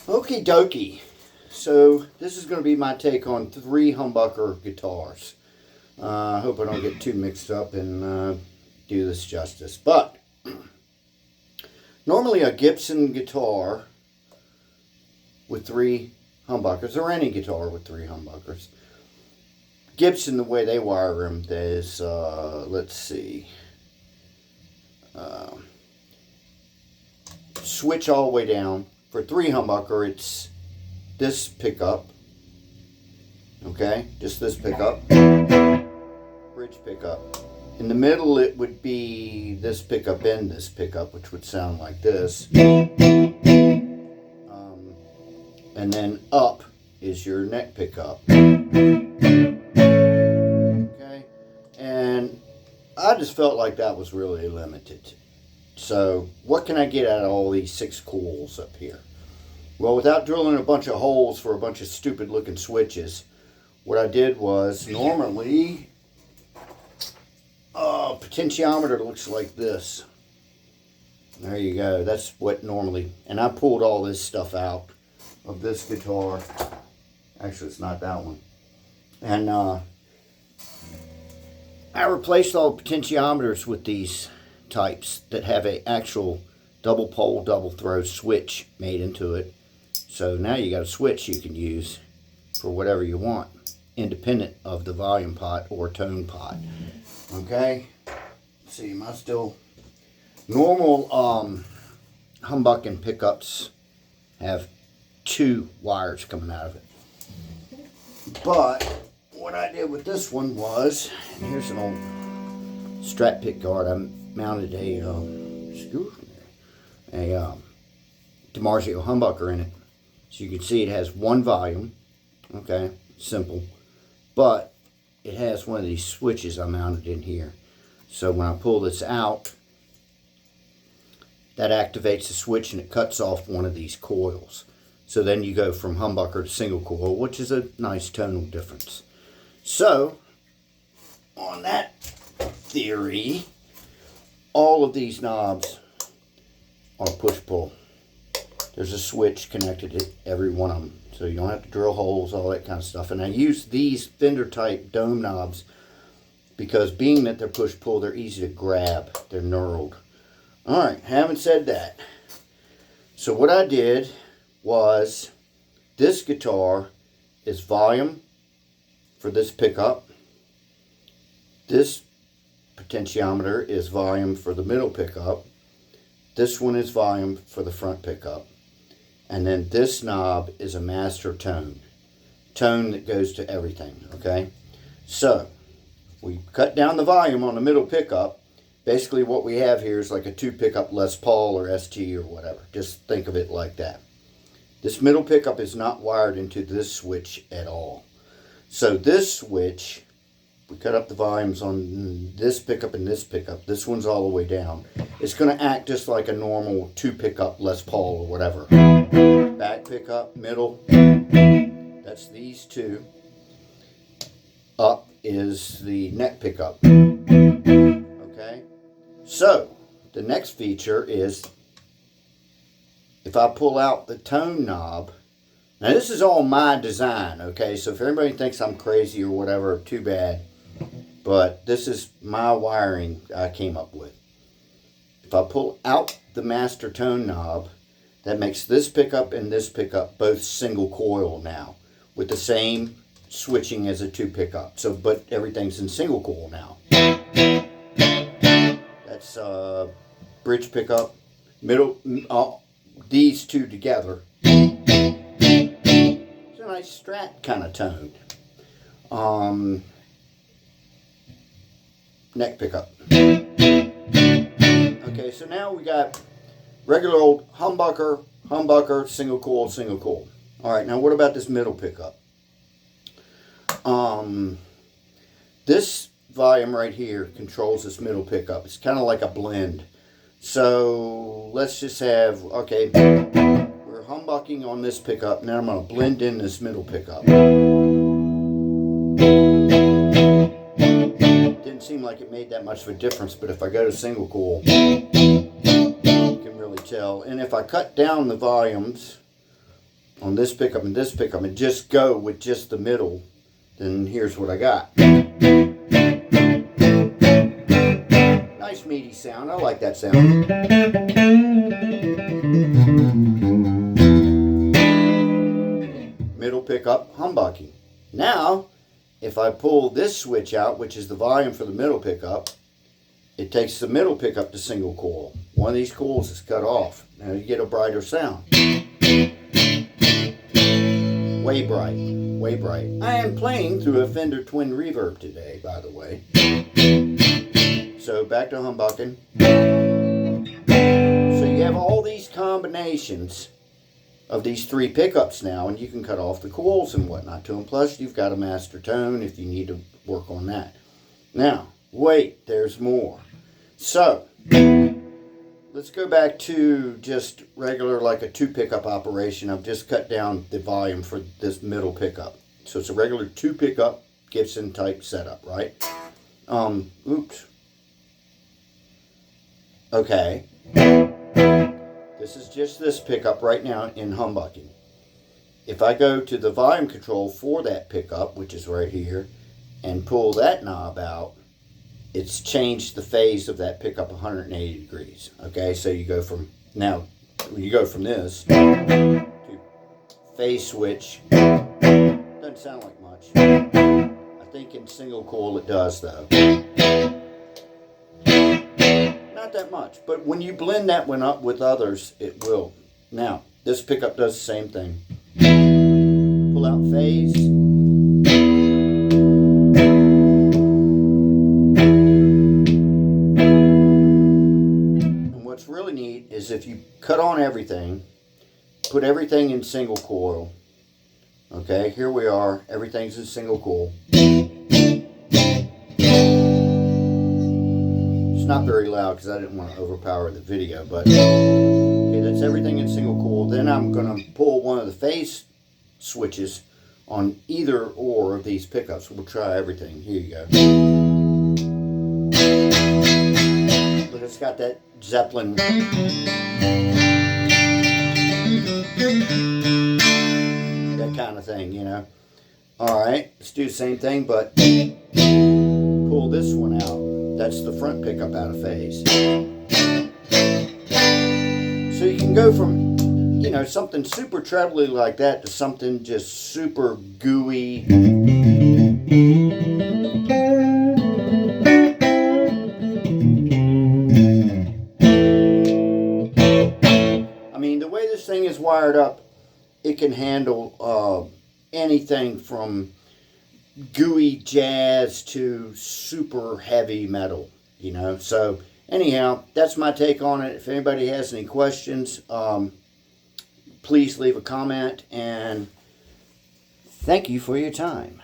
Okie dokie. So this is going to be my take on 3 humbucker guitars. I hope I don't get too mixed up and do this justice. But normally a Gibson guitar with 3 humbuckers, or any guitar with 3 humbuckers. Gibson, the way they wire them is, let's see, switch all the way down. For 3 humbucker, it's this pickup, okay, just this pickup, bridge pickup. In the middle, it would be this pickup and this pickup, which would sound like this. And then up is your neck pickup. Okay, and I just felt like that was really limited. So what can I get out of all these 6 coils up here? Well, without drilling a bunch of holes for a bunch of stupid looking switches, what I did was, normally a potentiometer looks like this. There you go. That's what normally, and I pulled all this stuff out of this guitar. Actually, it's not that one. And I replaced all the potentiometers with these types that have an actual double pole, double throw switch made into it. So now you got a switch you can use for whatever you want, independent of the volume pot or tone pot. Okay? Let's see, am I still... Normal humbucking pickups have 2 wires coming out of it. But what I did with this one was, and here's an old Strat pick guard. I mounted a DiMarzio humbucker in it. So you can see it has 1 volume. Okay, simple. But it has one of these switches I mounted in here. So when I pull this out, that activates the switch and it cuts off one of these coils. So then you go from humbucker to single coil, which is a nice tonal difference. So, on that theory, all of these knobs are push-pull. There's a switch connected to every one of them, so you don't have to drill holes, all that kind of stuff. And I use these Fender-type dome knobs because, being that they're push-pull, they're easy to grab. They're knurled. Alright, having said that, so what I did was, this guitar is volume for this pickup. This potentiometer is volume for the middle pickup. This one is volume for the front pickup. And then this knob is a master tone. Tone that goes to everything, okay? So, we cut down the volume on the middle pickup. Basically what we have here is like a 2 pickup Les Paul or ST or whatever. Just think of it like that. This middle pickup is not wired into this switch at all. So this switch, we cut up the volumes on this pickup and this pickup. This one's all the way down. It's going to act just like a normal 2 pickup Les Paul or whatever. Back pickup, middle, that's these 2. Up is the neck pickup. Okay? So, the next feature is, if I pull out the tone knob, now this is all my design, okay? So if anybody thinks I'm crazy or whatever, too bad. But this is my wiring I came up with. If I pull out the master tone knob, that makes this pickup and this pickup both single coil now, with the same switching as a 2 pickup. So, but everything's in single coil now. That's bridge pickup, middle, these 2 together. It's a nice Strat kind of tone. Neck pickup. Okay, so now we got regular old humbucker, single coil, single coil. Alright, now what about this middle pickup? This volume right here controls this middle pickup. It's kind of like a blend. So let's just have, okay, we're humbucking on this pickup. Now I'm going to blend in this middle pickup. Didn't seem like it made that much of a difference, but if I go to single coil, you can really tell. And if I cut down the volumes on this pickup and this pickup and just go with just the middle, then here's what I got. Nice meaty sound. I like that sound. Middle pickup humbucking. Now, if I pull this switch out, which is the volume for the middle pickup, it takes the middle pickup to single coil. One of these coils is cut off. Now you get a brighter sound. Way bright, way bright. I am playing through a Fender Twin Reverb today, by the way. So back to humbucking. So you have all these combinations of these three pickups now, and you can cut off the coils and whatnot to them. Plus, you've got a master tone if you need to work on that. Now, wait, there's more. So, let's go back to just regular, like a 2-pickup operation. I've just cut down the volume for this middle pickup. So it's a regular 2-pickup Gibson type setup, right? Oops. Okay. This is just this pickup right now in humbucking. If I go to the volume control for that pickup, which is right here, and pull that knob out, it's changed the phase of that pickup 180 degrees. Okay, so you go from, now, when you go from this to phase switch, doesn't sound like much. I think in single coil it does though. Not that much, but when you blend that one up with others, it will. Now, this pickup does the same thing. Pull out phase. And what's really neat is if you cut on everything, put everything in single coil. Okay, here we are. Everything's in single coil. It's not very loud because I didn't want to overpower the video, but okay, that's everything in single coil. Then I'm going to pull one of the phase switches on either or of these pickups. We'll try everything. Here you go. Look, it's got that Zeppelin. That kind of thing, you know. Alright, let's do the same thing, but pull this one out. That's the front pickup out of phase. So you can go from, you know, something super trebly like that to something just super gooey. I mean, the way this thing is wired up, it can handle anything from gooey jazz to super heavy metal, you know. So anyhow, that's my take on it. If anybody has any questions, please leave a comment, and thank you for your time.